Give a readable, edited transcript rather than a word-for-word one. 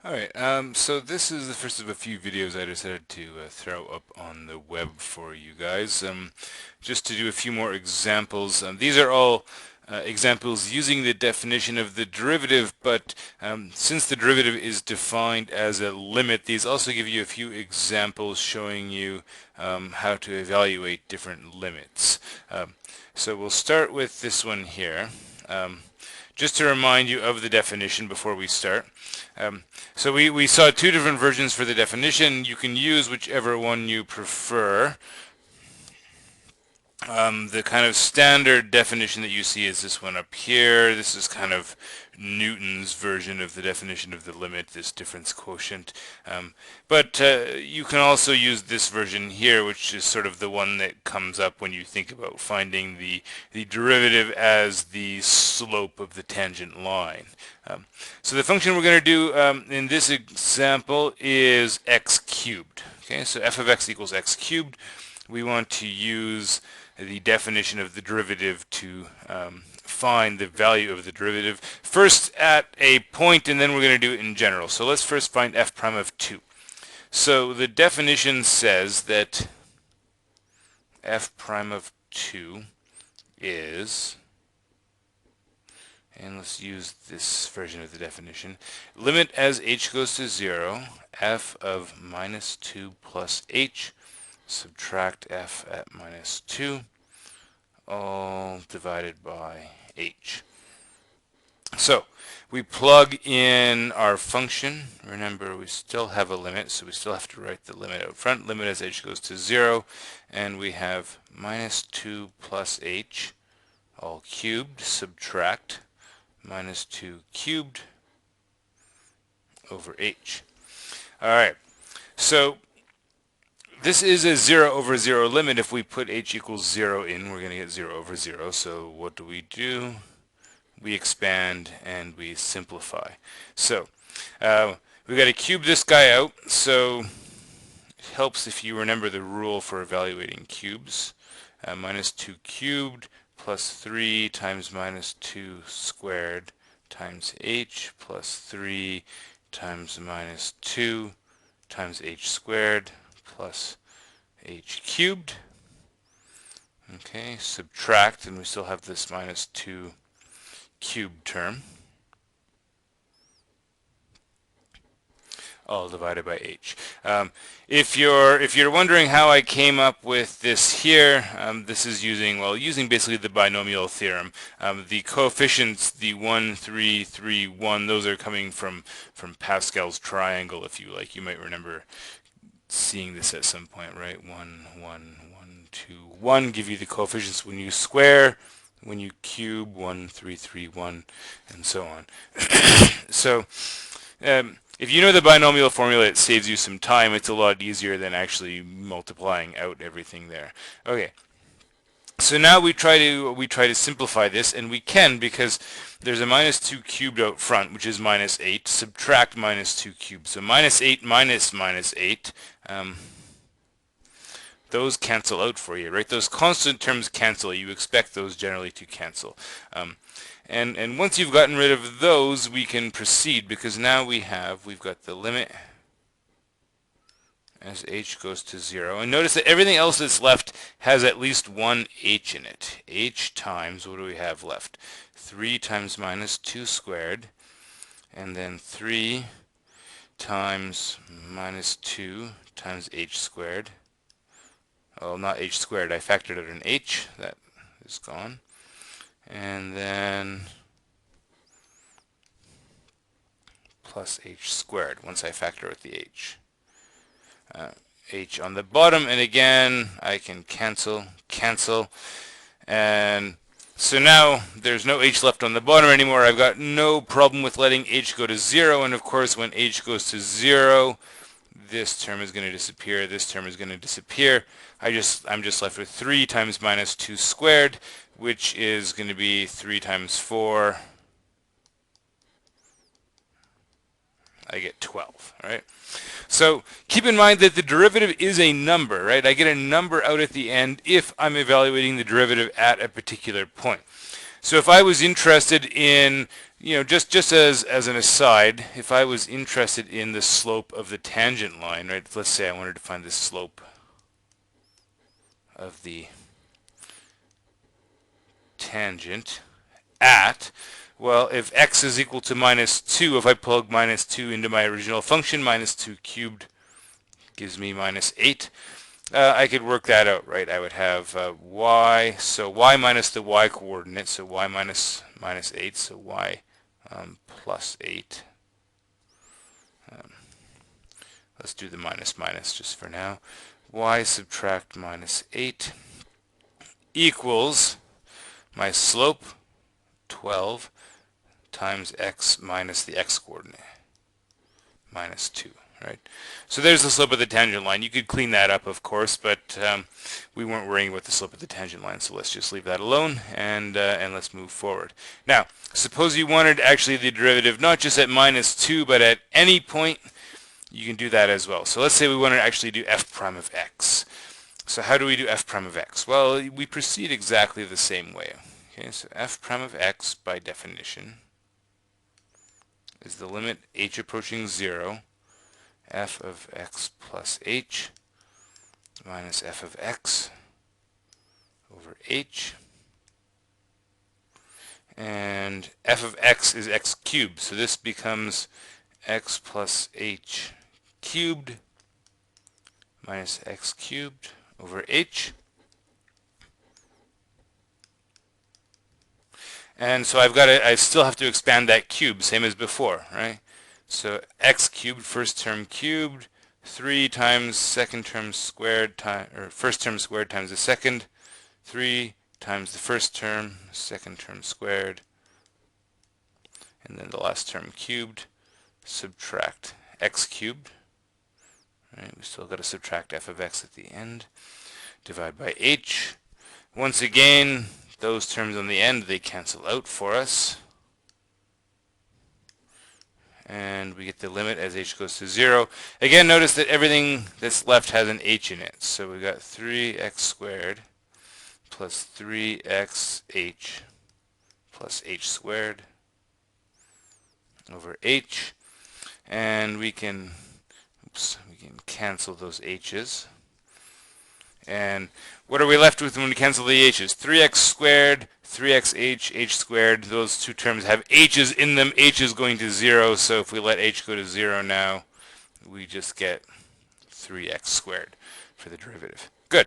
Alright, so this is the first of a few videos I decided to throw up on the web for you guys, just to do a few more examples. These are all examples using the definition of the derivative, but since the derivative is defined as a limit, these also give you a few examples showing you how to evaluate different limits. So we'll start with this one here. Just to remind you of the definition before we start. So we saw two different versions for the definition. You can use whichever one you prefer. The kind of standard definition that you see is this one up here. This is kind of Newton's version of the definition of the limit, this difference quotient. But you can also use this version here, which is sort of the one that comes up when you think about finding the derivative as the slope of the tangent line. So the function we're going to do in this example is x cubed. Okay, so f of x equals x cubed. We want to use the definition of the derivative to find the value of the derivative. First at a point, and then we're going to do it in general. So let's first find f prime of 2. So the definition says that f prime of 2 is, and let's use this version of the definition, limit as h goes to 0, f of minus 2 plus h, subtract f at minus 2, all divided by h. So we plug in our function. Remember, we still have a limit, so we still have to write the limit out front. Limit as h goes to 0, and we have minus 2 plus h, all cubed, subtract minus 2 cubed over h. All right, so this is a 0 over 0 limit. If we put h equals 0 in, we're going to get 0 over 0. So what do? We expand and we simplify. So we've got to cube this guy out. So it helps if you remember the rule for evaluating cubes. Minus 2 cubed plus 3 times minus 2 squared times h plus 3 times minus 2 times h squared plus h cubed. Okay, subtract, and we still have this minus 2 cubed term, all divided by h. If you're wondering how I came up with this here, this is using basically the binomial theorem. The coefficients, the 1, 3, 3, 1, those are coming from Pascal's triangle, if you like. You might remember seeing this at some point, right? 1, 1, 1, 2, 1 give you the coefficients when you square, when you cube, 1, 3, 3, 1, and so on. So if you know the binomial formula, it saves you some time. It's a lot easier than actually multiplying out everything there. Okay. So now we try to simplify this, and we can, because there's a minus 2 cubed out front, which is minus 8. Subtract minus 2 cubed. So minus 8 minus minus 8, those cancel out for you, right? Those constant terms cancel. You expect those generally to cancel. And once you've gotten rid of those, we can proceed, because now we've got the limit as h goes to 0. And notice that everything else that's left has at least one h in it. H times, what do we have left? 3 times minus 2 squared, and then 3 times minus 2 times h squared. Well, not h squared. I factored out an h. That is gone. And then plus h squared once I factor out the h. H on the bottom, and again I can cancel, and so now there's no h left on the bottom anymore. I've got no problem with letting h go to 0, and of course when h goes to 0, this term is going to disappear, this term is going to disappear. I'm just left with 3 times minus 2 squared, which is going to be 3 times 4. I get 12, right? So keep in mind that the derivative is a number, right? I get a number out at the end if I'm evaluating the derivative at a particular point. So if I was interested in, just as an aside, if I was interested in the slope of the tangent line, right? Let's say I wanted to find the slope of the tangent at, well, if x is equal to -2, if I plug -2 into my original function, -2 cubed gives me -8. I could work that out, right? I would have y, so y minus the y coordinate, so y minus -8, so y plus 8. Let's do the minus just for now. Y subtract -8 equals my slope, 12, times x minus the x coordinate, -2. Right. So there's the slope of the tangent line. You could clean that up, of course, but we weren't worrying about the slope of the tangent line, so let's just leave that alone and let's move forward. Now, suppose you wanted actually the derivative not just at -2, but at any point. You can do that as well. So let's say we want to actually do f prime of x. So how do we do f prime of x? Well, we proceed exactly the same way. Okay, so f prime of x, by definition, is the limit h approaching 0, f of x plus h minus f of x over h. And f of x is x cubed, so this becomes x plus h cubed minus x cubed over h. And so I still have to expand that cube, same as before, right? So x cubed, first term cubed, 3 times second term squared, or first term squared times the second, 3 times the first term, second term squared, and then the last term cubed, subtract x cubed. Right, we still got to subtract f of x at the end. Divide by h. Once again, those terms on the end, they cancel out for us. And we get the limit as h goes to 0. Again, notice that everything that's left has an h in it. So we got 3x squared plus 3xh plus h squared over h. And we can cancel those h's. And what are we left with when we cancel the h's? 3x squared, 3xh, h squared. Those two terms have h's in them. H is going to 0, so if we let h go to 0 now, we just get 3x squared for the derivative.